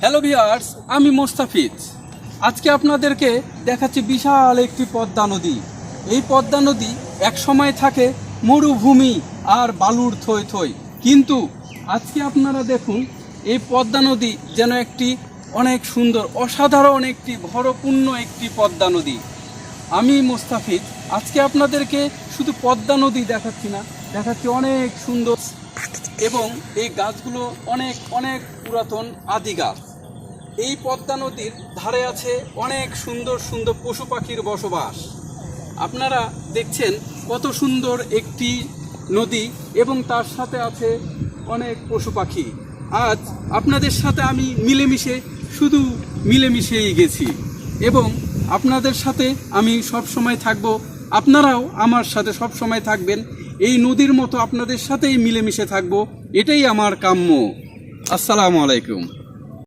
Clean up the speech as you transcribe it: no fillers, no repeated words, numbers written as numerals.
Hello viewers, আমি মোস্তাফিজ। আজকে আপনাদেরকে দেখাচ্ছি বিশাল একটি পদ্মা নদী। এই পদ্মা নদী এক সময় থাকে মরুভূমি আর বালুর থই থই, কিন্তু আজকে আপনারা দেখুন এই পদ্মা নদী যেন একটি অনেক সুন্দর, অসাধারণ একটি ভরপূর্ণ একটি পদ্মা নদী। আমি মোস্তাফিজ আজকে আপনাদেরকে শুধু পদ্মা নদী দেখাচ্ছি না, দেখাচ্ছি অনেক সুন্দর, এবং এই গাছগুলো অনেক অনেক পুরাতন আদি গাছ। এই পদ্মা নদীর ধারে আছে অনেক সুন্দর সুন্দর পশু পাখির বসবাস। আপনারা দেখছেন কত সুন্দর একটি নদী এবং তার সাথে আছে অনেক পশু পাখি। আজ আপনাদের সাথে আমি শুধু মিলেমিশেই গেছি, এবং আপনাদের সাথে আমি সব সময় থাকব। আপনারাও আমার সাথে সব সময় থাকবেন, এই নদীর মতো আপনাদের সাথেই মিলেমিশে থাকব। এটাই আমার কাম্য। আসসালামু আলাইকুম।